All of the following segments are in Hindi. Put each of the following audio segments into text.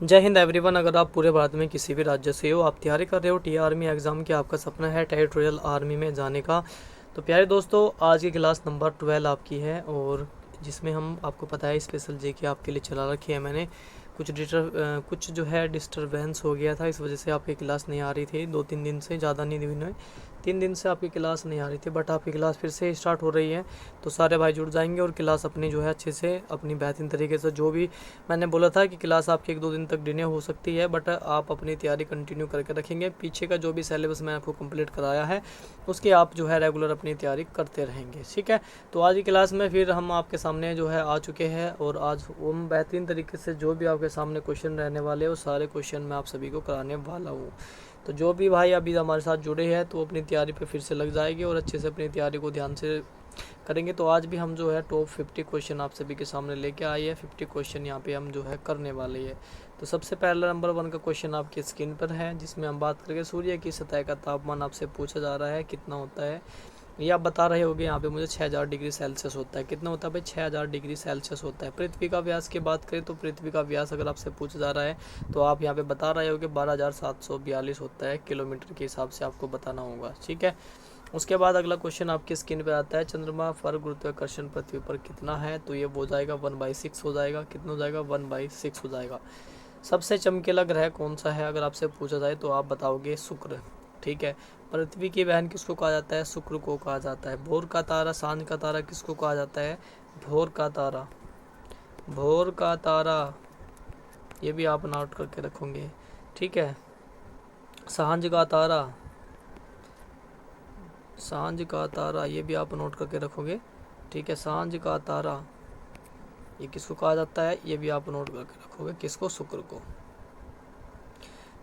जय हिंद एवरीवन। अगर आप पूरे भारत में किसी भी राज्य से हो, आप तैयारी कर रहे हो टी आर्मी एग्ज़ाम की, आपका सपना है टेरिटोरियल आर्मी में जाने का, तो प्यारे दोस्तों आज की क्लास नंबर 12 आपकी है। और जिसमें हम आपको पता है स्पेशल जे के आपके लिए चला रखी है मैंने। कुछ जो है डिस्टरबेंस हो गया था, इस वजह से आपकी क्लास नहीं आ रही थी 2-3 दिन से, ज़्यादा नहीं दिन है, 3 दिन से आपकी क्लास नहीं आ रही थी। बट आपकी क्लास फिर से स्टार्ट हो रही है, तो सारे भाई जुड़ जाएंगे और क्लास अपनी जो है अच्छे से अपनी बेहतरीन तरीके से, जो भी मैंने बोला था कि क्लास आपकी 1-2 दिन तक डिले हो सकती है, बट आप अपनी तैयारी कंटिन्यू करके रखेंगे। पीछे का जो भी सिलेबस मैंने आपको कंप्लीट कराया है उसकी आप जो है रेगुलर अपनी तैयारी करते रहेंगे, ठीक है। तो आज की क्लास में फिर हम आपके सामने जो है आ चुके हैं, और आज हम बेहतरीन तरीके से जो भी आपके सामने क्वेश्चन रहने वाले हैं वो सारे क्वेश्चन मैं आप सभी को कराने वाला हूँ। तो जो भी भाई अभी हमारे साथ जुड़े हैं तो अपनी तैयारी पे फिर से लग जाएगी और अच्छे से अपनी तैयारी को ध्यान से करेंगे। तो आज भी हम जो है टॉप 50 क्वेश्चन आप सभी के सामने लेके आए हैं। 50 क्वेश्चन यहाँ पे हम जो है करने वाले हैं। तो सबसे पहला नंबर 1 का क्वेश्चन आपकी स्क्रीन पर है, जिसमें हम बात करेंगे सूर्य की सतह का तापमान आपसे पूछा जा रहा है कितना होता है। ये आप बता रहे होगे यहाँ पे मुझे 6000 डिग्री सेल्सियस होता है। कितना होता है भाई? 6000 डिग्री सेल्सियस होता है। पृथ्वी का व्यास की बात करें तो पृथ्वी का व्यास अगर आपसे पूछा जा रहा है तो आप यहाँ पे बता रहे होगे 12742 होता है, किलोमीटर के हिसाब से आपको बताना होगा, ठीक है। उसके बाद अगला क्वेश्चन आपकी स्क्रीन पे आता है, चंद्रमा पर गुरुत्वाकर्षण पृथ्वी पर कितना है? तो ये हो जाएगा 1/6 हो जाएगा। कितना हो जाएगा? 1/6 हो जाएगा। सबसे चमकीला ग्रह कौन सा है अगर आपसे पूछा जाए तो आप बताओगे शुक्र, ठीक है। पृथ्वी की बहन किसको कहा जाता है? शुक्र को कहा जाता है। भोर का तारा, सांझ का तारा किसको कहा जाता है? भोर का तारा, भोर का तारा, ये भी आप नोट करके रखोगे, ठीक है। सांझ का तारा, सांझ का तारा, ये भी आप नोट करके रखोगे, ठीक है। सांझ का तारा ये किसको कहा जाता है? ये भी आप नोट करके रखोगे, किसको? शुक्र को।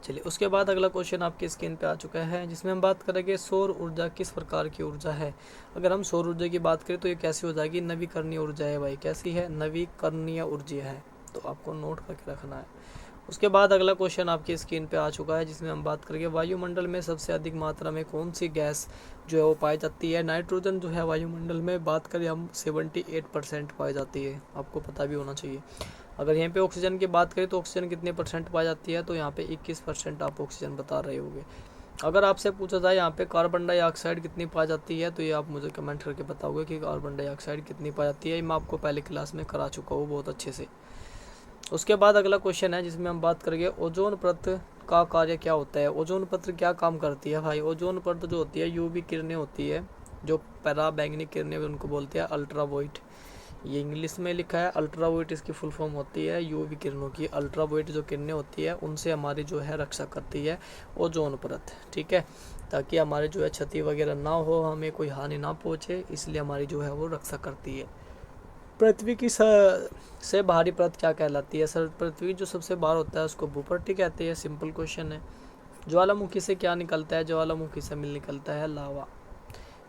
चलिए उसके बाद अगला क्वेश्चन आपकी स्क्रीन पे आ चुका है, जिसमें हम बात करेंगे सौर ऊर्जा किस प्रकार की ऊर्जा है। अगर हम सौर ऊर्जा की बात करें तो ये कैसी हो जाएगी? नवीकरणीय ऊर्जा है भाई। कैसी है? नवीकरणीय ऊर्जा है, तो आपको नोट करके रखना है। उसके बाद अगला क्वेश्चन आपकी स्क्रीन पे आ चुका है, जिसमें हम बात करेंगे वायुमंडल में सबसे अधिक मात्रा में कौन सी गैस जो है वो पाई जाती है। नाइट्रोजन जो है वायुमंडल में बात करें हम 78% पाई जाती है, आपको पता भी होना चाहिए। अगर यहाँ पे ऑक्सीजन की बात करें तो ऑक्सीजन कितने परसेंट पाई जाती है? तो यहाँ पे 21% आप ऑक्सीजन बता रहे होगे। अगर आपसे पूछा जाए यहाँ पे कार्बन डाइऑक्साइड कितनी पाई जाती है, तो ये आप मुझे कमेंट करके बताओगे कि कार्बन डाइऑक्साइड कितनी पाई जाती है। मैं आपको पहले क्लास में करा चुका हूँ बहुत अच्छे से। उसके बाद अगला क्वेश्चन है, जिसमें हम बात करेंगे ओजोन परत का कार्य क्या होता है। ओजोन परत क्या काम करती है भाई? ओजोन परत जो होती है यूवी किरणें होती है, जो परा बैंगनी किरणें उनको बोलते हैं अल्ट्रावायलेट। ये इंग्लिश में लिखा है अल्ट्रावायलेट, इसकी फुल फॉर्म होती है यूवी किरणों की। अल्ट्रावायलेट जो किरणें होती है उनसे हमारी जो है रक्षा करती है ओजोन परत, ठीक है। ताकि हमारे जो है क्षति वगैरह ना हो, हमें कोई हानि ना पहुँचे, इसलिए हमारी जो है वो रक्षा करती है। पृथ्वी की से बाहरी परत क्या कहलाती है? सर पृथ्वी जो सबसे बाहर होता है उसको भूपट्टी कहते हैं। सिंपल क्वेश्चन है। ज्वालामुखी से क्या निकलता है? ज्वालामुखी से मिल निकलता है लावा।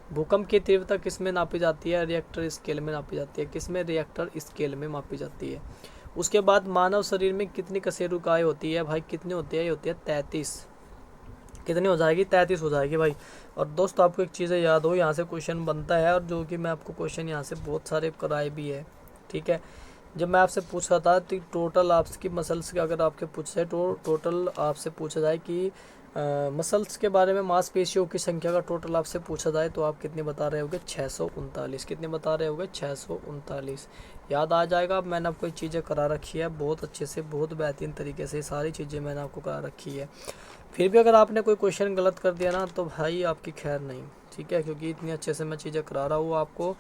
भूकंप की तीव्रता किस में नापी जाती है? रिएक्टर स्केल में नापी जाती है। किस में? रिएक्टर स्केल में मापी जाती है। उसके बाद मानव शरीर में कितनी कशेरुकाएँ होती है भाई? कितनी होती है? ये होती है 33। कितनी हो जाएगी? 33 हो जाएगी भाई। और दोस्त आपको एक चीज़ें याद हो, यहाँ से क्वेश्चन बनता है, और जो कि मैं आपको क्वेश्चन यहाँ से बहुत सारे कराए भी है, ठीक है। जब मैं आपसे पूछ रहा था तो टोटल आपकी मसल्स के अगर आपके पूछ जाए तो टोटल आपसे पूछा जाए कि मसल्स के बारे में, मांसपेशियों की संख्या का टोटल आपसे पूछा जाए तो आप कितने बता रहे होगे? 639। कितने बता रहे होगे? 639। याद आ जाएगा। मैंने आपको चीज़ें करा रखी है बहुत अच्छे से, बहुत बेहतरीन तरीके से सारी चीज़ें मैंने आपको करा रखी है। फिर भी अगर आपने कोई क्वेश्चन गलत कर दिया ना तो भाई आपकी खैर नहीं, ठीक है, क्योंकि इतनी अच्छे से मैं चीज़ें करा रहा हूँ आपको।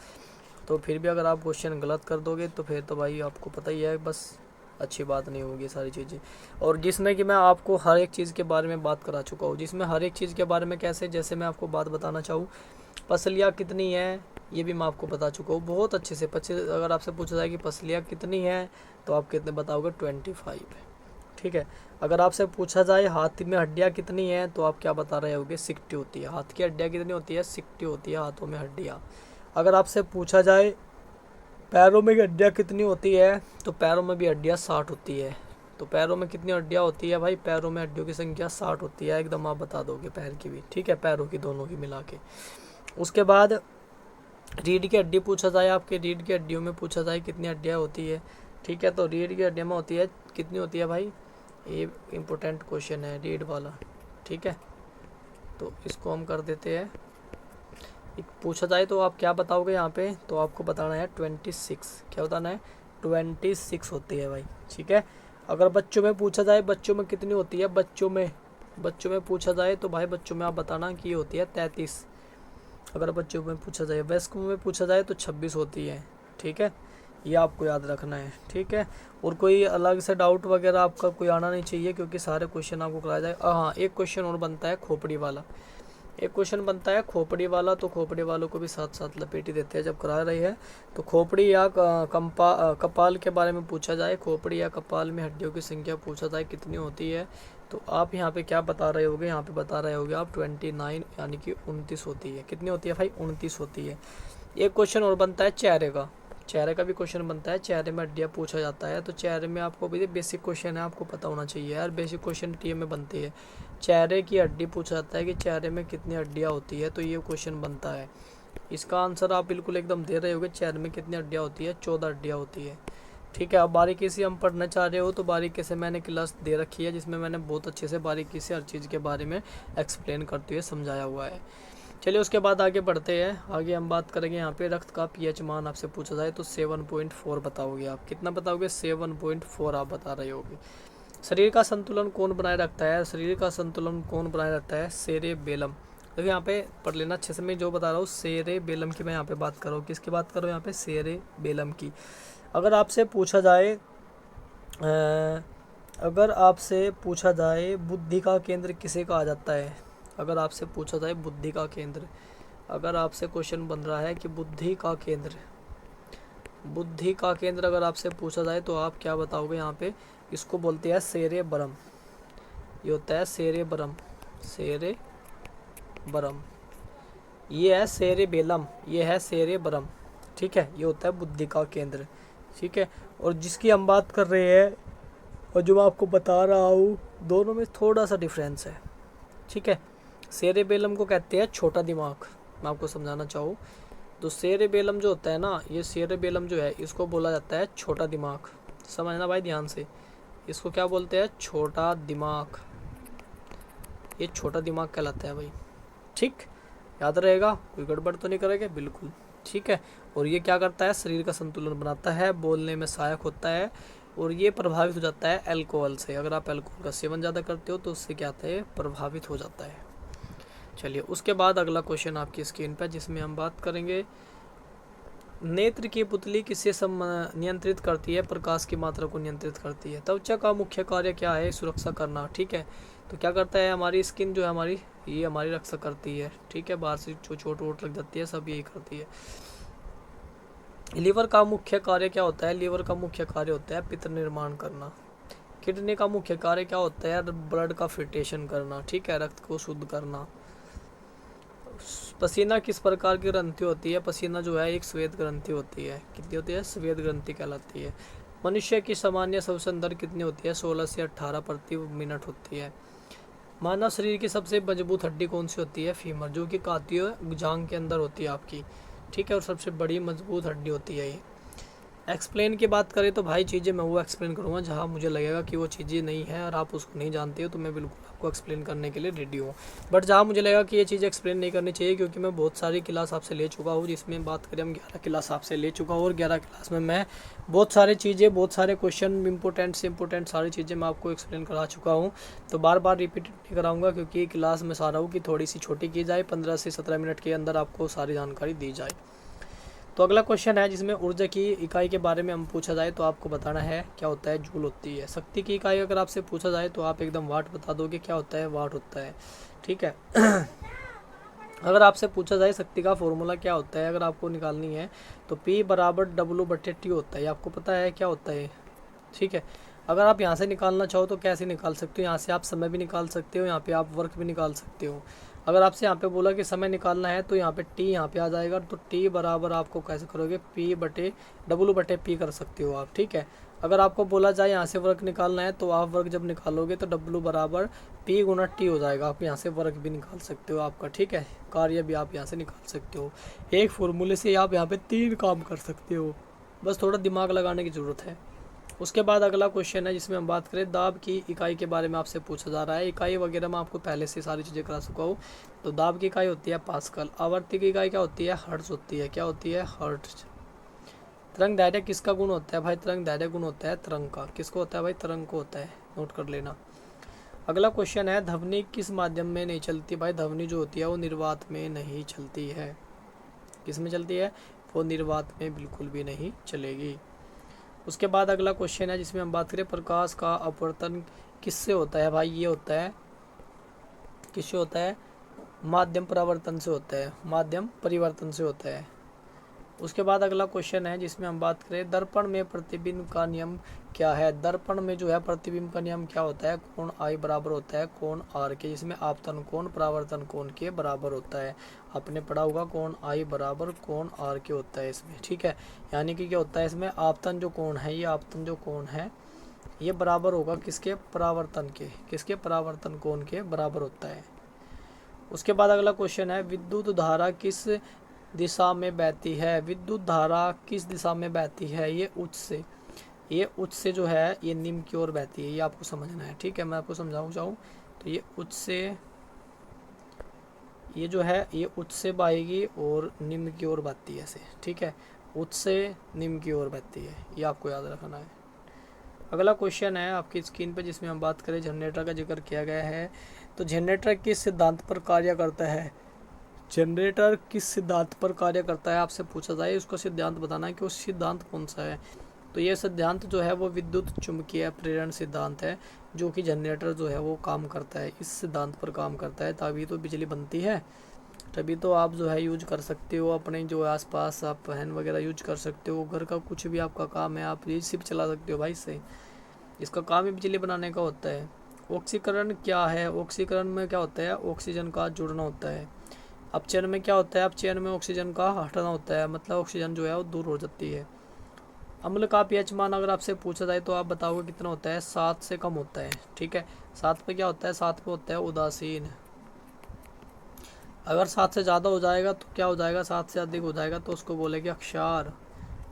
तो फिर भी अगर आप क्वेश्चन गलत कर दोगे तो फिर तो भाई आपको पता ही है, बस अच्छी बात नहीं होगी सारी चीज़ें। और जिसमें कि मैं आपको हर एक चीज़ के बारे में बात करा चुका हूँ, जिसमें हर एक चीज़ के बारे में कैसे, जैसे मैं आपको बात बताना चाहूँ, पसलियाँ कितनी है ये भी मैं आपको बता चुका हूँ बहुत अच्छे से। 25 अगर आपसे पूछा जाए कि पसलियाँ कितनी है तो आप कितने बताओगे? 25, ठीक है। अगर आपसे पूछा जाए हाथी में हड्डियाँ कितनी हैं तो आप क्या बता रहे होगे? 60 होती है। हाथ की हड्डियाँ कितनी होती है? 60 होती है हाथों में हड्डियाँ। अगर आपसे पूछा जाए पैरों में हड्डियाँ कितनी होती है तो पैरों में भी हड्डियाँ 60 होती है। तो पैरों में कितनी हड्डियाँ होती है भाई? पैरों में हड्डियों की संख्या 60 होती है, एकदम आप बता दोगे पैर की भी, ठीक है, पैरों की दोनों की मिला के। उसके बाद रीढ़ की हड्डी पूछा जाए, आपके रीढ़ की हड्डियों में पूछा जाए कितनी हड्डियाँ होती है, ठीक है। तो रीढ़ की हड्डियों में होती है, कितनी होती है भाई? ये इम्पोर्टेंट क्वेश्चन है रीड वाला, ठीक है। तो इसको हम कर देते हैं। पूछा जाए तो आप क्या बताओगे यहाँ पे, तो आपको बताना है 26। क्या बताना है? 26 होती है भाई, ठीक है। अगर बच्चों में पूछा जाए, बच्चों में कितनी होती है, बच्चों में पूछा जाए तो भाई बच्चों में आप बताना कि ये होती है 33। अगर बच्चों में पूछा जाए, वयस्कों में पूछा जाए तो 26 होती है, ठीक है। ये आपको याद रखना है, ठीक है। और कोई अलग से डाउट वगैरह आपका कोई आना नहीं चाहिए, क्योंकि सारे क्वेश्चन आपको कराया जाए। हाँ, एक क्वेश्चन और बनता है खोपड़ी वाला, एक क्वेश्चन बनता है खोपड़ी वाला। तो खोपड़ी वालों को भी साथ साथ लपेट ही देते हैं जब करा रही है। तो खोपड़ी या कपाल के बारे में पूछा जाए, खोपड़ी या कपाल में हड्डियों की संख्या पूछा जाए कितनी होती है, तो आप यहाँ पे क्या बता रहे होगे, यहाँ पे बता रहे होगे आप 29, यानी कि 29 होती है। कितनी होती है भाई? 29 होती है। एक क्वेश्चन और बनता है चेहरे का, चेहरे का भी क्वेश्चन बनता है। चेहरे में हड्डियाँ पूछा जाता है, तो चेहरे में आपको भी बेसिक क्वेश्चन है, आपको पता होना चाहिए यार। बेसिक क्वेश्चन टीएम में बनती है। चेहरे की हड्डी पूछा जाता है कि चेहरे में कितनी हड्डियाँ होती है, तो ये क्वेश्चन बनता है। इसका आंसर आप बिल्कुल एकदम दे रहे होगे। चेहरे में कितनी हड्डियाँ होती है? 14 हड्डियाँ होती है, ठीक है। अब बारीकी से हम पढ़ना चाह रहे हो तो बारीकी से मैंने क्लास दे रखी है, जिसमें मैंने बहुत अच्छे से बारीकी से हर चीज़ के बारे में एक्सप्लेन करते हुए समझाया हुआ है। चलिए उसके बाद आगे बढ़ते हैं। आगे हम बात करेंगे यहाँ पे रक्त का पीएच मान आपसे पूछा जाए तो 7.4 बताओगे आप। कितना बताओगे? 7.4 आप बता रहे होगे। शरीर का संतुलन कौन बनाए रखता है? शरीर का संतुलन कौन बनाए रखता है? सेरेबेलम। तो यहाँ पे पढ़ लेना अच्छे से, मैं जो बता रहा हूँ सेरेबेलम की मैं यहाँ पे बात कर रहा हूँ। किसकी बात कर रहा हूँ यहाँ पे? सेरेबेलम की। अगर आपसे पूछा जाए बुद्धि का केंद्र किसे कहा जाता है? अगर आपसे पूछा जाए बुद्धि का केंद्र, अगर आपसे क्वेश्चन बन रहा है कि बुद्धि का केंद्र अगर आपसे पूछा जाए तो आप क्या बताओगे यहाँ पे? इसको बोलते हैं सेरेब्रम। ये होता है सेरेब्रम, ये है सेरेबेलम, ये है सेरेब्रम, ठीक है। ये होता है बुद्धि का केंद्र, ठीक है। और जिसकी हम बात कर रहे हैं और जो मैं आपको बता रहा हूँ, दोनों में थोड़ा सा डिफरेंस है, ठीक है। सेरेबेलम को कहते हैं छोटा दिमाग। मैं आपको समझाना चाहूँ तो सेरेबेलम जो होता है ना, ये सेरेबेलम जो है इसको बोला जाता है छोटा दिमाग। समझना भाई ध्यान से, इसको क्या बोलते हैं? छोटा दिमाग। ये छोटा दिमाग कहलाता है भाई, ठीक। याद रहेगा, कोई गड़बड़ तो नहीं करेगा, बिल्कुल ठीक है। और ये क्या करता है? शरीर का संतुलन बनाता है, बोलने में सहायक होता है, और ये प्रभावित हो जाता है अल्कोहल से। अगर आप अल्कोहल का सेवन ज़्यादा करते हो तो उससे क्या होता है? प्रभावित हो जाता है। चलिए उसके बाद अगला क्वेश्चन आपकी स्क्रीन पर, जिसमें हम बात करेंगे नेत्र की पुतली किसे नियंत्रित करती है? प्रकाश की मात्रा को नियंत्रित करती है। त्वचा का मुख्य कार्य क्या है? सुरक्षा करना, ठीक है। तो क्या करता है? हमारी स्किन जो है हमारी, ये हमारी रक्षा करती है, ठीक है। बाहर से जो चोट वोट लग जाती है सब यही करती है। लीवर का मुख्य कार्य क्या होता है? लीवर का मुख्य कार्य होता है पित्त निर्माण करना। किडनी का मुख्य कार्य क्या होता है? ब्लड का फिल्ट्रेशन करना, ठीक है, रक्त को शुद्ध करना। पसीना किस प्रकार की ग्रंथि होती है? पसीना जो है एक श्वेत ग्रंथि होती है। कितनी होती है? श्वेत ग्रंथि कहलाती है। मनुष्य की सामान्य श्वसन दर कितनी होती है? 16 से 18 प्रति मिनट होती है। मानव शरीर की सबसे मजबूत हड्डी कौन सी होती है? फीमर, जो कि कातियों जांग के अंदर होती है आपकी, ठीक है, और सबसे बड़ी मजबूत हड्डी होती है ये। एक्सप्लेन की बात करें तो भाई चीज़ें मैं वो एक्सप्लेन करूँगा जहाँ मुझे लगेगा कि वो चीज़ें नहीं है और आप उसको नहीं जानते हो, तो मैं बिल्कुल आपको एक्सप्लेन करने के लिए रेडी हूँ। बट जहाँ मुझे लगेगा कि ये चीज़ एक्सप्लेन नहीं करनी चाहिए, क्योंकि मैं बहुत सारी क्लास आपसे ले चुका हूँ, जिसमें बात करें हम 11 क्लास आपसे ले चुका हूँ, और 11 क्लास में मैं बहुत सारी चीज़ें, बहुत सारे क्वेश्चन, इंपॉर्टेंट से इंपॉर्टेंट सारी चीज़ें मैं आपको एक्सप्लेन करा चुका हूँ। तो बार बार रिपीट नहीं कराऊँगा, क्योंकि क्लास में चाह रहा हूँ कि थोड़ी सी छोटी की जाए, 15 से 17 मिनट के अंदर आपको सारी जानकारी दी जाए। तो अगला क्वेश्चन है जिसमें ऊर्जा की इकाई के बारे में हम पूछा जाए तो आपको बताना है क्या होता है? जूल होती है। शक्ति की इकाई अगर आपसे पूछा जाए तो आप एकदम वाट बता दोगे। क्या होता है? वाट होता है, ठीक है। अगर आपसे पूछा जाए शक्ति का फॉर्मूला क्या होता है, अगर आपको निकालनी है तो P बराबर W/T होता है। आपको पता है क्या होता है, ठीक है। अगर आप यहाँ से निकालना चाहो तो कैसे निकाल सकते हो? यहाँ से आप समय भी निकाल सकते हो, यहाँ पे आप वर्क भी निकाल सकते हो। अगर आपसे यहाँ पे बोला कि समय निकालना है तो यहाँ पे T यहाँ पे आ जाएगा, तो T बराबर आपको कैसे करोगे? P/W/P कर सकते हो आप, ठीक है। अगर आपको बोला जाए यहाँ से वर्क निकालना है तो आप वर्क जब निकालोगे तो W बराबर P गुना T हो जाएगा। आप यहाँ से वर्क भी निकाल सकते हो आपका, ठीक है, कार्य भी आप यहाँ से निकाल सकते हो। एक फॉर्मूले से आप यहाँ पे 3 काम कर सकते हो, बस थोड़ा दिमाग लगाने की ज़रूरत है। उसके बाद अगला क्वेश्चन है जिसमें हम बात करें दाब की इकाई के बारे में आपसे पूछा जा रहा है। इकाई वगैरह मैं आपको पहले से सारी चीज़ें करा चुका हूँ। तो दाब की इकाई होती है पास्कल। आवर्ती की इकाई क्या होती है? हर्ट्ज होती है। क्या होती है? हर्ट्ज। तरंग दैर्ध्य किसका गुण होता है भाई? तरंग दैर्ध्य गुण होता है तरंग का। किसको होता है भाई? तरंग को होता है, नोट कर लेना। अगला क्वेश्चन है ध्वनि किस माध्यम में नहीं चलती? भाई ध्वनि जो होती है वो निर्वात में नहीं चलती है। किस में चलती है? वो निर्वात में बिल्कुल भी नहीं चलेगी। उसके बाद अगला क्वेश्चन है जिसमें हम बात करें प्रकाश का अपवर्तन किससे होता है? भाई ये होता है, किससे होता है? माध्यम परावर्तन से होता है, माध्यम परिवर्तन से होता है। उसके बाद अगला क्वेश्चन है जिसमें हम बात करें दर्पण में प्रतिबिंब का नियम क्या है? दर्पण में जो है प्रतिबिंब का नियम क्या होता है? कोण आई बराबर होता है कोण आर के, जिसमें आपतन कोण परावर्तन कोण के बराबर होता है। आपने पढ़ा होगा कोण आई बराबर कोण आर के होता है इसमें, ठीक है। यानी कि क्या होता है इसमें? आपतन जो कोण है, ये आपतन जो कोण है ये बराबर होगा किसके? परावर्तन के। किसके? परावर्तन कोण के बराबर होता है। उसके बाद अगला क्वेश्चन है विद्युत धारा किस दिशा में बहती है? विद्युत धारा किस दिशा में बहती है? ये उच्च से, ये उच्च से जो है ये निम्न की ओर बहती है। ये आपको समझना है, ठीक है। मैं आपको समझाऊँ चाहूँ तो ये उच्च से, ये जो है ये उच्च से बहेगी और निम्न की ओर बहती है ऐसे, ठीक है। उच्च से निम्न की ओर बहती है, ये आपको याद रखना है। अगला क्वेश्चन है आपकी स्क्रीन पर जिसमें हम बात करें जनरेटर का जिक्र किया गया है। तो जनरेटर किस सिद्धांत पर कार्य करता है? जनरेटर किस सिद्धांत पर कार्य करता है आपसे पूछा जाए, उसका सिद्धांत बताना है कि वो सिद्धांत कौन सा है। तो ये सिद्धांत जो है वो विद्युत चुंबकीय प्रेरण सिद्धांत है, जो कि जनरेटर जो है वो काम करता है, इस सिद्धांत पर काम करता है। तभी तो बिजली बनती है, तभी तो आप जो है यूज कर सकते हो अपने जो आसपास, आप फैन वगैरह यूज कर सकते हो, घर का कुछ भी आपका काम है आप ये सिर्फ चला सकते हो भाई से। इसका काम ही बिजली बनाने का होता है। ऑक्सीकरण क्या है? ऑक्सीकरण में क्या होता है? ऑक्सीजन का जुड़ना होता है। अपचयन में क्या होता है? अपचयन में ऑक्सीजन का हटना होता है, मतलब ऑक्सीजन जो है वो दूर हो जाती है। अम्ल का पीएच मान अगर आपसे पूछा जाए तो आप बताओगे कितना होता है? 7 से कम होता है, ठीक है। 7 पे क्या होता है? 7 पे होता है उदासीन। अगर 7 से ज़्यादा हो जाएगा तो क्या हो जाएगा? 7 से अधिक हो जाएगा तो उसको बोलेंगे अक्षार,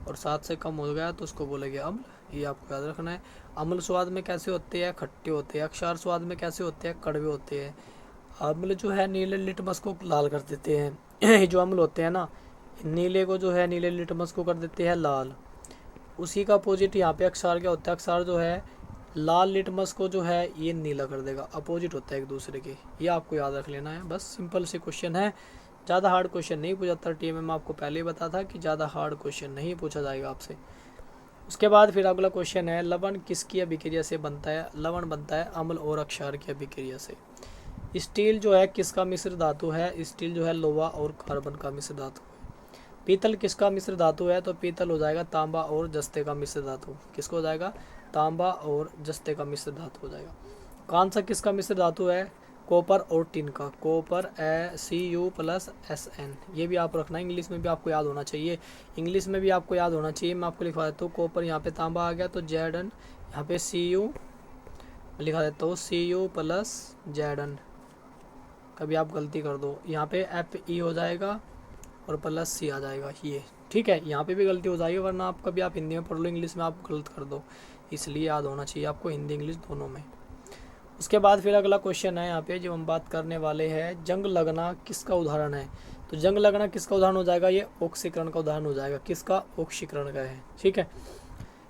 और 7 से कम हो गया तो उसको बोलेंगे अम्ल। ये आपको याद रखना है। अम्ल स्वाद में कैसे होते हैं? खट्टे होते हैं। अक्षार स्वाद में कैसे होते हैं? कड़वे होते हैं। अम्ल जो है नीले लिटमस को लाल कर देते हैं। जो अम्ल होते हैं ना, नीले को जो है नीले लिटमस को कर देते हैं लाल। उसी का अपोजिट यहाँ पे अक्षार क्या होता है? अक्षार जो है लाल लिटमस को जो है ये नीला कर देगा, अपोजिट होता है एक दूसरे के। ये आपको याद रख लेना है, बस सिंपल से क्वेश्चन है, ज़्यादा हार्ड क्वेश्चन नहीं पूछा था टीम में। आपको पहले ही बता था कि ज़्यादा हार्ड क्वेश्चन नहीं पूछा जाएगा आपसे। उसके बाद फिर अगला क्वेश्चन है लवण किसकी अभिक्रिया से बनता है? लवण बनता है अम्ल और अक्षार की अभिक्रिया से। स्टील जो है किसका मिश्र धातु है? स्टील जो है लोहा और कार्बन का मिश्र धातु है। पीतल किसका मिश्र धातु है? तो पीतल हो जाएगा तांबा और जस्ते का मिश्र धातु। किसको हो जाएगा? तांबा और जस्ते का मिश्र धातु हो जाएगा। कांसा किसका मिश्र धातु है? कॉपर और टिन का। Copper Cu+Sn। ये भी आप रखना, इंग्लिश में भी आपको याद होना चाहिए, इंग्लिश में भी आपको याद होना चाहिए। मैं आपको लिखवा देता हूँ कॉपर, यहाँ पे तांबा आ गया तो Zn, यहाँ पे Cu लिखा देता हूँ Cu+Zn। कभी आप गलती कर दो, यहाँ पे Fe हो जाएगा और +C आ जाएगा ये, ठीक है। यहाँ पे भी गलती हो जाएगी, वरना आप कभी आप हिंदी में पढ़ लो, इंग्लिश में आप गलत कर दो, इसलिए याद होना चाहिए आपको हिंदी इंग्लिश दोनों में। उसके बाद फिर अगला क्वेश्चन है यहाँ पे जो हम बात करने वाले हैं, जंग लगना किसका उदाहरण है? तो जंग लगना किसका उदाहरण हो जाएगा? ये ऑक्सीकरण का उदाहरण हो जाएगा। किसका? ऑक्सीकरण का है, ठीक है।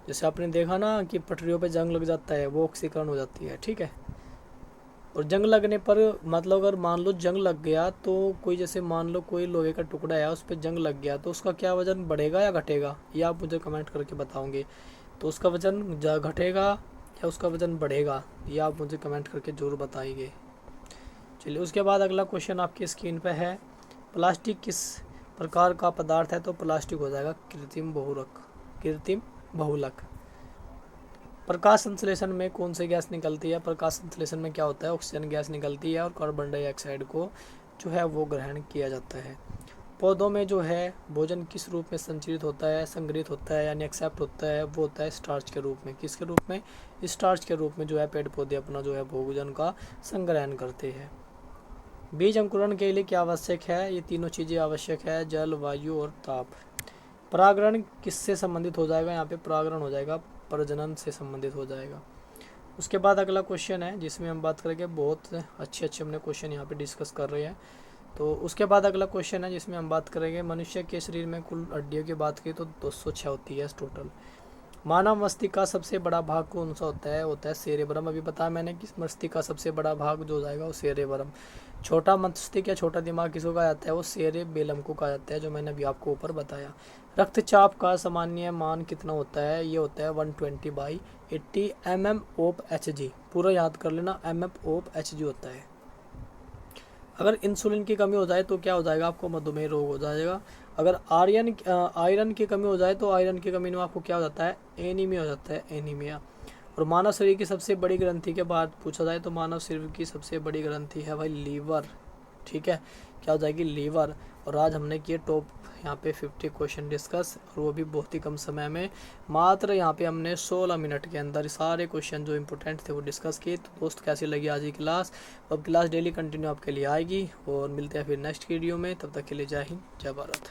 जैसे आपने देखा ना कि पटरियों पे जंग लग जाता है, वो ऑक्सीकरण हो जाती है, ठीक है। और जंग लगने पर मतलब अगर मान लो जंग लग गया तो कोई, जैसे मान लो कोई लोहे का टुकड़ा है उस पर जंग लग गया तो उसका क्या वजन बढ़ेगा या घटेगा? ये आप मुझे कमेंट करके बताओगे। तो उसका वजन घटेगा या उसका वजन बढ़ेगा? ये आप मुझे कमेंट करके ज़रूर बताइए। चलिए उसके बाद अगला क्वेश्चन आपकी स्क्रीन पे है, प्लास्टिक किस प्रकार का पदार्थ है? तो प्लास्टिक हो जाएगा कृत्रिम बहुलक। कृत्रिम बहुलक। प्रकाश संश्लेषण में कौन सी गैस निकलती है? प्रकाश संश्लेषण में क्या होता है? ऑक्सीजन गैस निकलती है और कार्बन डाइऑक्साइड को जो है वो ग्रहण किया जाता है। पौधों में जो है भोजन किस रूप में संचरित होता है, संग्रहित होता है, यानी एक्सेप्ट होता है? वो होता है स्टार्च के रूप में। किसके रूप में? स्टार्च के रूप में जो है पेड़ पौधे अपना जो है भोजन का संग्रहण करते हैं। बीज अंकुरण के लिए क्या आवश्यक है? ये तीनों चीज़ें आवश्यक है, जल, वायु और ताप। परागण किससे संबंधित हो जाएगा? यहाँ पे परागण हो जाएगा प्रजनन से संबंधित हो जाएगा। उसके बाद अगला क्वेश्चन है जिसमें हम बात करेंगे, बहुत अच्छे हमने क्वेश्चन यहाँ पे डिस्कस कर रहे हैं। तो उसके बाद अगला क्वेश्चन है जिसमें हम बात करेंगे, मनुष्य के शरीर में कुल हड्डियों की बात की तो 206 होती है टोटल। मानव मस्तिष्क का सबसे बड़ा भाग कौन सा होता है सेरेब्रम। अभी बताया मैंने कि मस्तिष्क का सबसे बड़ा भाग जो हो जाएगा वो सेरेब्रम। छोटा मस्तिष्क या छोटा दिमाग किसको कहा जाता है, वो सेरेबेलम को कहा जाता है, जो मैंने अभी आपको ऊपर बताया। रक्तचाप का सामान्य मान कितना होता है, ये होता है 120/80 mmHg। पूरा याद कर लेना, mmHg होता है। अगर इंसुलिन की कमी हो जाए तो क्या हो जाएगा, आपको मधुमेह रोग हो जाएगा। अगर आयरन की कमी हो जाए तो आयरन की कमी में आपको क्या हो जाता है, एनीमिया हो जाता है, एनीमिया। और मानव शरीर की सबसे बड़ी ग्रंथि के बाद पूछा जाए तो मानव शरीर की सबसे बड़ी ग्रंथि है भाई लीवर। ठीक है, क्या हो जाएगी, लीवर। और आज हमने किए टॉप यहाँ पे 50 क्वेश्चन डिस्कस, और वो भी बहुत ही कम समय में। मात्र यहाँ पे हमने 16 मिनट के अंदर सारे क्वेश्चन जो इंपॉर्टेंट थे वो डिस्कस किए। तो दोस्त कैसी लगी आज की क्लास। अब क्लास डेली कंटिन्यू आपके लिए आएगी, और मिलते हैं फिर नेक्स्ट वीडियो में। तब तक के लिए जय हिंद, जय भारत।